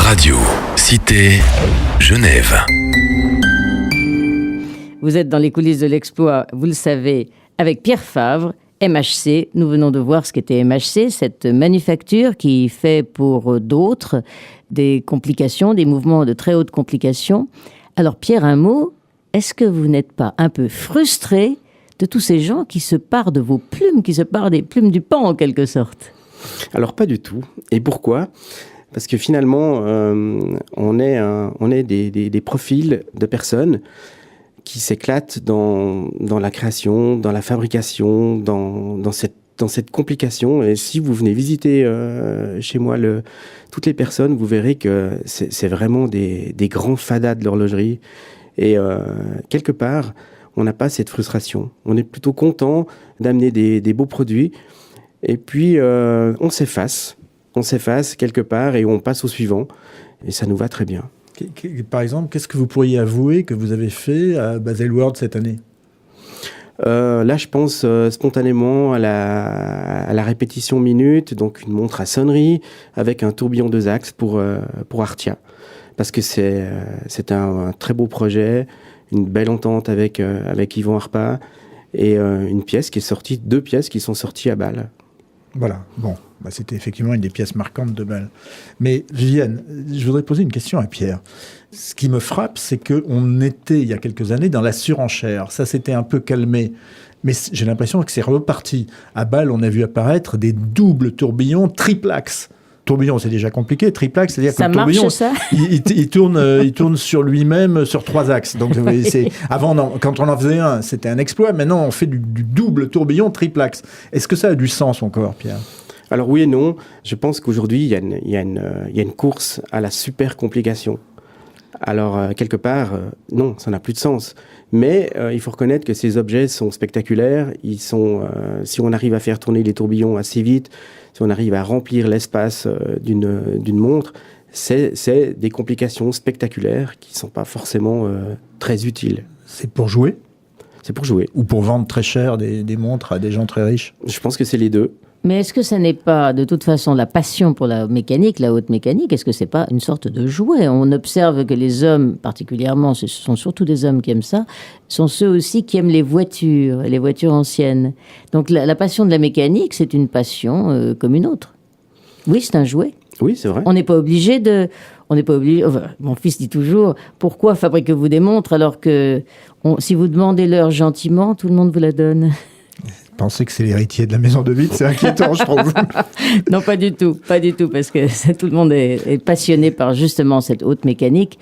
Radio Cité Genève. Vous êtes dans les coulisses de l'exploit, vous le savez, avec Pierre Fabre, MHC. Nous venons de voir ce qu'était MHC, cette manufacture qui fait pour d'autres des complications, des mouvements de très haute complication. Alors Pierre, un mot, est-ce que vous n'êtes pas un peu frustré de tous ces gens qui se parent de vos plumes, qui se parent des plumes du pan en quelque sorte? Alors pas du tout. Et pourquoi ? Parce que finalement, on est des profils de personnes qui s'éclatent dans la création, dans la fabrication, dans cette complication. Et si vous venez visiter chez moi toutes les personnes, vous verrez que c'est vraiment des grands fadas de l'horlogerie. Et quelque part, on n'a pas cette frustration. On est plutôt content d'amener des beaux produits. Et puis, on s'efface quelque part et on passe au suivant. Et ça nous va très bien. Par exemple, qu'est-ce que vous pourriez avouer que vous avez fait à Baselworld cette année ? Là, je pense spontanément à la répétition minute, donc une montre à sonnerie avec un tourbillon 2 axes pour Artia. Parce que c'est un très beau projet, une belle entente avec Yvan Arpa et deux pièces qui sont sorties à Bâle. Voilà, bon, c'était effectivement une des pièces marquantes de Bâle. Mais Viviane, je voudrais poser une question à Pierre. Ce qui me frappe, c'est qu'on était, il y a quelques années, dans la surenchère. Ça s'était un peu calmé. Mais j'ai l'impression que c'est reparti. À Bâle, on a vu apparaître des doubles tourbillons triple axe. Tourbillon, c'est déjà compliqué. Triple axe, c'est-à-dire que le tourbillon, il tourne sur lui-même sur 3 axes. Donc, avant, quand on en faisait un, c'était un exploit. Maintenant, on fait du double tourbillon triple axe. Est-ce que ça a du sens encore, Pierre ? Alors oui et non. Je pense qu'aujourd'hui, il y a une course à la super complication. Alors, quelque part, non, ça n'a plus de sens. Mais il faut reconnaître que ces objets sont spectaculaires. Si on arrive à faire tourner les tourbillons assez vite, si on arrive à remplir l'espace d'une montre, c'est des complications spectaculaires qui ne sont pas forcément très utiles. C'est pour jouer ? C'est pour jouer. Ou pour vendre très cher des montres à des gens très riches ? Je pense que c'est les deux. Mais est-ce que ça n'est pas, de toute façon, la passion pour la mécanique, la haute mécanique, est-ce que c'est pas une sorte de jouet ? On observe que les hommes, particulièrement, ce sont surtout des hommes qui aiment ça, sont ceux aussi qui aiment les voitures anciennes. Donc la passion de la mécanique, c'est une passion comme une autre. Oui, c'est un jouet. Oui, c'est vrai. On n'est pas obligé de... Enfin, mon fils dit toujours, pourquoi fabriquez-vous des montres alors que si vous demandez l'heure gentiment, tout le monde vous la donne ? Pensez que c'est l'héritier de la maison de Witt, c'est inquiétant, je trouve. Non, pas du tout, parce que tout le monde est passionné par justement cette haute mécanique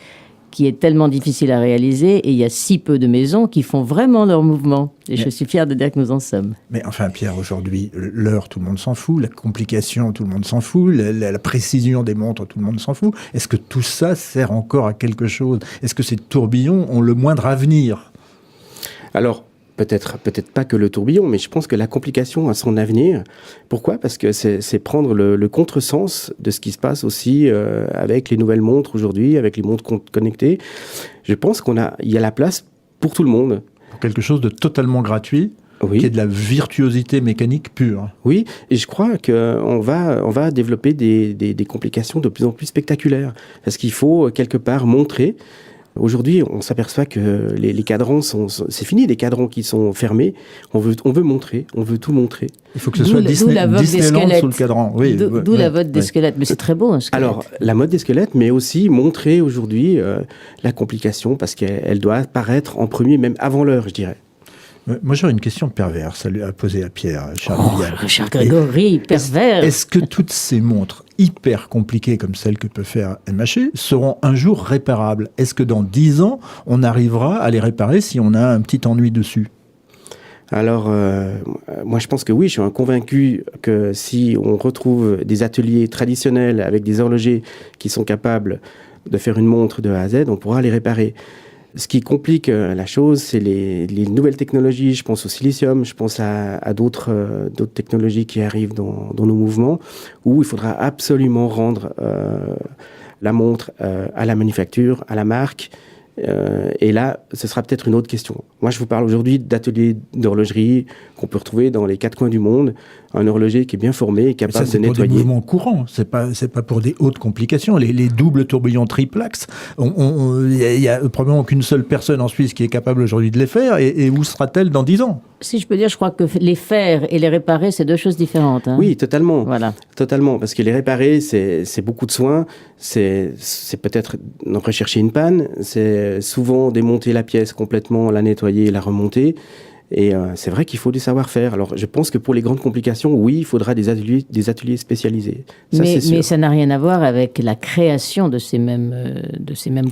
qui est tellement difficile à réaliser, et il y a si peu de maisons qui font vraiment leur mouvement. Et je suis fier de dire que nous en sommes. Mais enfin, Pierre, aujourd'hui, l'heure, tout le monde s'en fout, la complication, tout le monde s'en fout, la précision des montres, tout le monde s'en fout. Est-ce que tout ça sert encore à quelque chose ? Est-ce que ces tourbillons ont le moindre avenir ? Alors, peut-être pas que le tourbillon, mais je pense que la complication a son avenir. Pourquoi ? Parce que c'est prendre le contresens de ce qui se passe aussi avec les nouvelles montres aujourd'hui, avec les montres connectées. Je pense qu'il y a la place pour tout le monde. Pour quelque chose de totalement gratuit, qui est de la virtuosité mécanique pure. Oui, et je crois qu'on va développer des complications de plus en plus spectaculaires. Parce qu'il faut quelque part montrer. Aujourd'hui, on s'aperçoit que les cadrans c'est fini, les cadrans qui sont fermés. On veut montrer, on veut tout montrer. Il faut que ce soit Disneyland sous le cadran. Oui, d'où la mode des squelettes. Mais c'est très beau, un squelette. Alors, la mode des squelettes, mais aussi montrer aujourd'hui la complication, parce qu'elle doit apparaître en premier, même avant l'heure, je dirais. Moi, j'aurais une question perverse à poser à Pierre. Cher Grégory, pervers. Est-ce que toutes ces montres hyper compliquées comme celles que peut faire MHE seront un jour réparables ? Est-ce que dans 10 ans, on arrivera à les réparer si on a un petit ennui dessus ? Alors, moi je pense que oui, je suis convaincu que si on retrouve des ateliers traditionnels avec des horlogers qui sont capables de faire une montre de A à Z, on pourra les réparer. Ce qui complique la chose, c'est les nouvelles technologies. Je pense au silicium, je pense à d'autres technologies qui arrivent dans nos mouvements, où il faudra absolument rendre la montre à la manufacture, à la marque. Et là, ce sera peut-être une autre question. Moi, je vous parle aujourd'hui d'ateliers d'horlogerie qu'on peut retrouver dans les 4 coins du monde. Un horloger qui est bien formé et capable de nettoyer. C'est pour des mouvements courants, c'est pas pour des hautes complications. Les doubles tourbillons triple axe, il y a probablement qu'une seule personne en Suisse qui est capable aujourd'hui de les faire. Et où sera-t-elle dans 10 ans ? Si je peux dire, je crois que les faire et les réparer, c'est deux choses différentes. Hein. Oui, totalement. Voilà. Totalement, parce que les réparer, c'est beaucoup de soins. C'est peut-être rechercher une panne. C'est souvent démonter la pièce complètement, la nettoyer et la remonter. Et c'est vrai qu'il faut du savoir-faire. Alors, je pense que pour les grandes complications, oui, il faudra des ateliers spécialisés. Ça, mais ça n'a rien à voir avec la création de ces mêmes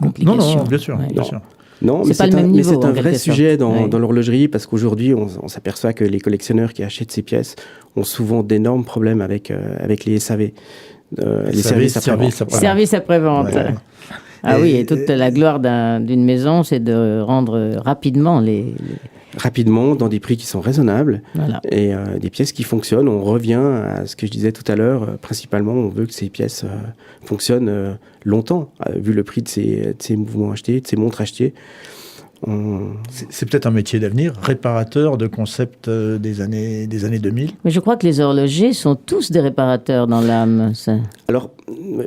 complications. Non, bien sûr. Ouais. Bien sûr. Non, mais c'est un vrai sujet dans l'horlogerie, parce qu'aujourd'hui, on s'aperçoit que les collectionneurs qui achètent ces pièces ont souvent d'énormes problèmes avec les SAV. Les services après-vente. Ouais. Ah oui, et toute la gloire d'une maison, c'est de rendre rapidement rapidement, dans des prix qui sont raisonnables, voilà. Et des pièces qui fonctionnent. On revient à ce que je disais tout à l'heure. Principalement, on veut que ces pièces fonctionnent longtemps, vu le prix de ces mouvements achetés, de ces montres achetées. C'est peut-être un métier d'avenir, réparateur de concepts des années 2000. Mais je crois que les horlogers sont tous des réparateurs dans l'âme. Ça. Alors,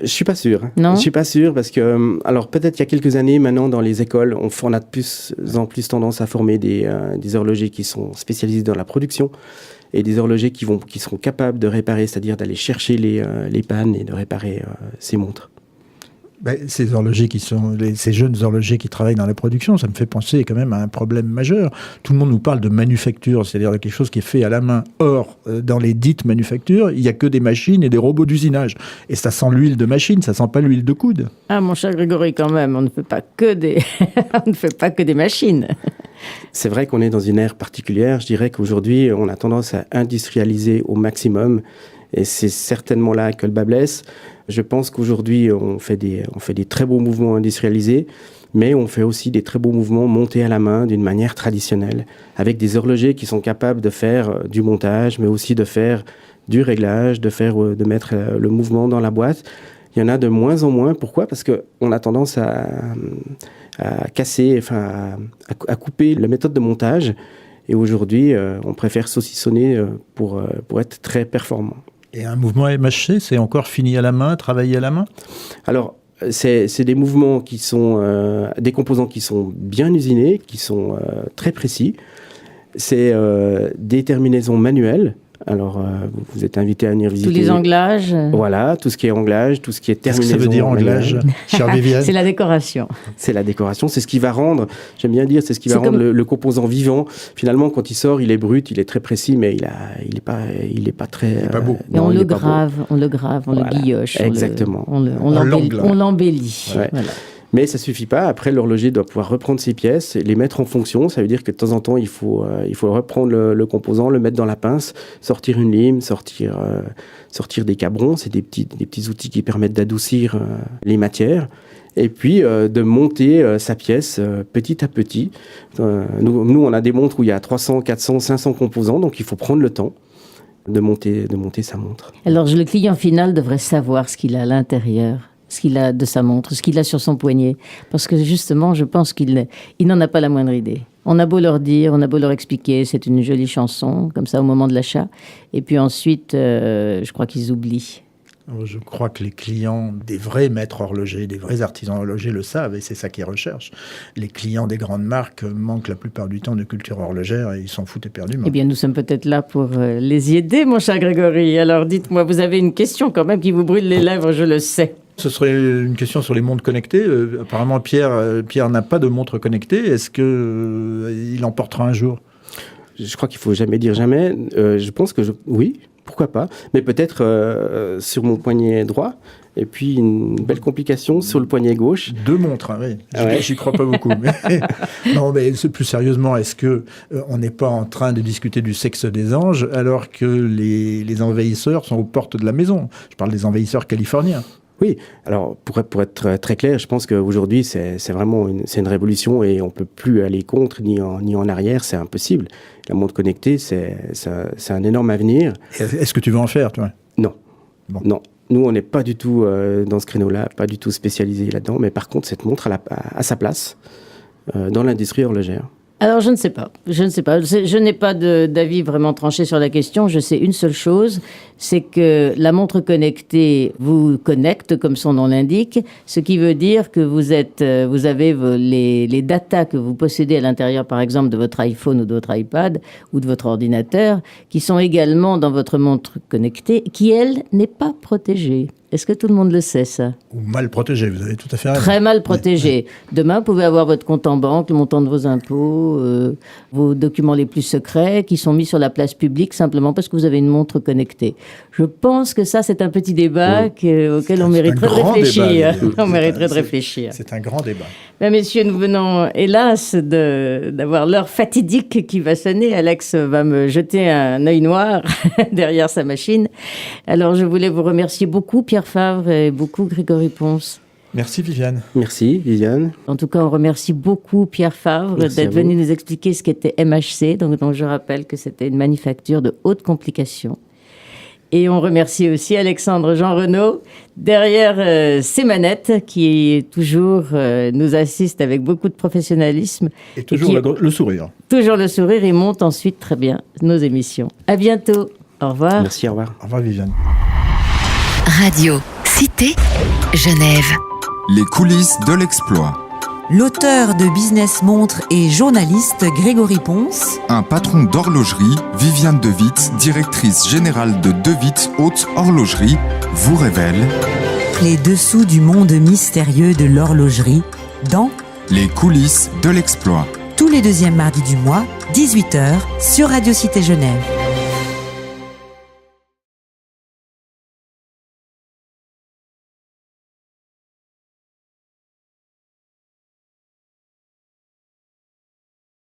je suis pas sûr. Non. Je suis pas sûr parce que, alors peut-être il y a quelques années, maintenant dans les écoles, on a de plus en plus tendance à former des horlogers qui sont spécialisés dans la production et des horlogers qui seront capables de réparer, c'est-à-dire d'aller chercher les pannes et de réparer ces montres. Ces horlogers ces jeunes horlogers qui travaillent dans la production, ça me fait penser quand même à un problème majeur. Tout le monde nous parle de manufacture, c'est-à-dire quelque chose qui est fait à la main. Or, dans les dites manufactures, il n'y a que des machines et des robots d'usinage. Et ça sent l'huile de machine, ça sent pas l'huile de coude. Ah, mon cher Grégory, quand même, on ne fait pas que des machines. C'est vrai qu'on est dans une ère particulière. Je dirais qu'aujourd'hui, on a tendance à industrialiser au maximum. Et c'est certainement là que le bât blesse. Je pense qu'aujourd'hui, on fait des très beaux mouvements industrialisés, mais on fait aussi des très beaux mouvements montés à la main d'une manière traditionnelle, avec des horlogers qui sont capables de faire du montage, mais aussi de faire du réglage, de mettre le mouvement dans la boîte. Il y en a de moins en moins. Pourquoi ? Parce qu'on a tendance à casser, à couper la méthode de montage. Et aujourd'hui, on préfère saucissonner pour être très performant. Et un mouvement MHC, c'est encore fini à la main, travaillé à la main ? Alors, c'est des mouvements qui sont des composants qui sont bien usinés, qui sont très précis. C'est des terminaisons manuelles. Alors, vous êtes invité à venir visiter. Tous les anglages. Voilà, tout ce qui est anglage, tout ce qui est terminaison. Qu'est-ce que ça veut dire anglage, chère Viviane ? C'est la décoration. C'est la décoration, c'est ce qui va rendre, j'aime bien dire, c'est ce qui va rendre le composant vivant. Finalement, quand il sort, il est brut, il est très précis, mais il est pas très... Il est pas beau. Et on le grave, on le guilloche. Exactement. On l'embellit. Ouais. Voilà. Mais ça suffit pas. Après, l'horloger doit pouvoir reprendre ses pièces et les mettre en fonction. Ça veut dire que de temps en temps, il faut reprendre le composant, le mettre dans la pince, sortir une lime, sortir des cabrons. C'est des petits outils qui permettent d'adoucir les matières. Et puis, de monter sa pièce petit à petit. Nous, on a des montres où il y a 300, 400, 500 composants. Donc, il faut prendre le temps de monter sa montre. Alors, le client final devrait savoir ce qu'il a à l'intérieur, ce qu'il a de sa montre, ce qu'il a sur son poignet. Parce que justement, je pense qu'il n'en a pas la moindre idée. On a beau leur dire, on a beau leur expliquer, c'est une jolie chanson, comme ça, au moment de l'achat. Et puis ensuite, je crois qu'ils oublient. Je crois que les clients des vrais maîtres horlogers, des vrais artisans horlogers le savent, et c'est ça qu'ils recherchent. Les clients des grandes marques manquent la plupart du temps de culture horlogère et ils s'en foutent éperdument. Eh bien, nous sommes peut-être là pour les y aider, mon cher Grégory. Alors, dites-moi, vous avez une question quand même qui vous brûle les lèvres, je le sais. Ce serait une question sur les montres connectées. Apparemment, Pierre n'a pas de montre connectée. Est-ce qu'il en portera un jour ? Je crois qu'il ne faut jamais dire jamais. Je pense que oui, pourquoi pas. Mais peut-être sur mon poignet droit. Et puis une belle complication sur le poignet gauche. 2 montres, hein, oui. Ouais. J'y crois pas beaucoup. Non, mais plus sérieusement, est-ce que on n'est pas en train de discuter du sexe des anges alors que les envahisseurs sont aux portes de la maison ? Je parle des envahisseurs californiens. Oui, alors pour être très clair, je pense qu'aujourd'hui c'est vraiment une révolution et on peut plus aller contre ni en arrière, c'est impossible. La montre connectée, c'est un énorme avenir. Est-ce que tu veux en faire, toi ? Non. Bon. Non. Nous, on n'est pas du tout dans ce créneau-là, pas du tout spécialisé là-dedans, mais par contre, cette montre a sa place dans l'industrie horlogère. Alors, je ne sais pas. Je n'ai pas d'avis vraiment tranché sur la question. Je sais une seule chose, c'est que la montre connectée vous connecte, comme son nom l'indique, ce qui veut dire que vous avez les datas que vous possédez à l'intérieur, par exemple, de votre iPhone ou de votre iPad ou de votre ordinateur, qui sont également dans votre montre connectée, qui, elle, n'est pas protégée. Est-ce que tout le monde le sait, ça ? Ou mal protégé, vous avez tout à fait raison. Très mal protégé. Demain, vous pouvez avoir votre compte en banque, le montant de vos impôts, vos documents les plus secrets qui sont mis sur la place publique simplement parce que vous avez une montre connectée. Je pense que ça, c'est un petit débat auquel on mériterait de réfléchir. On mériterait de réfléchir. C'est un grand débat. Ben, messieurs, nous venons, hélas, d'avoir l'heure fatidique qui va sonner. Alex va me jeter un œil noir derrière sa machine. Alors, je voulais vous remercier beaucoup, Pierre Favre, et beaucoup, Grégory Ponce. Merci, Viviane. Merci, Viviane. En tout cas, on remercie beaucoup Pierre Favre d'être venu nous expliquer ce qu'était MHC. Donc, je rappelle que c'était une manufacture de haute complication. Et on remercie aussi Alexandre Jean Renaud, derrière ces manettes, qui toujours nous assiste avec beaucoup de professionnalisme. Et toujours le sourire. Toujours le sourire et monte ensuite très bien nos émissions. À bientôt. Au revoir. Merci, au revoir. Au revoir, Viviane. Radio Cité Genève. Les coulisses de l'exploit. L'auteur de Business Montre et journaliste Grégory Ponce. Un patron d'horlogerie, Viviane De Witt, directrice générale de De Witt Haute Horlogerie, vous révèle les dessous du monde mystérieux de l'horlogerie dans Les coulisses de l'exploit. tous les 2e mardis du mois, 18h, sur Radio Cité Genève.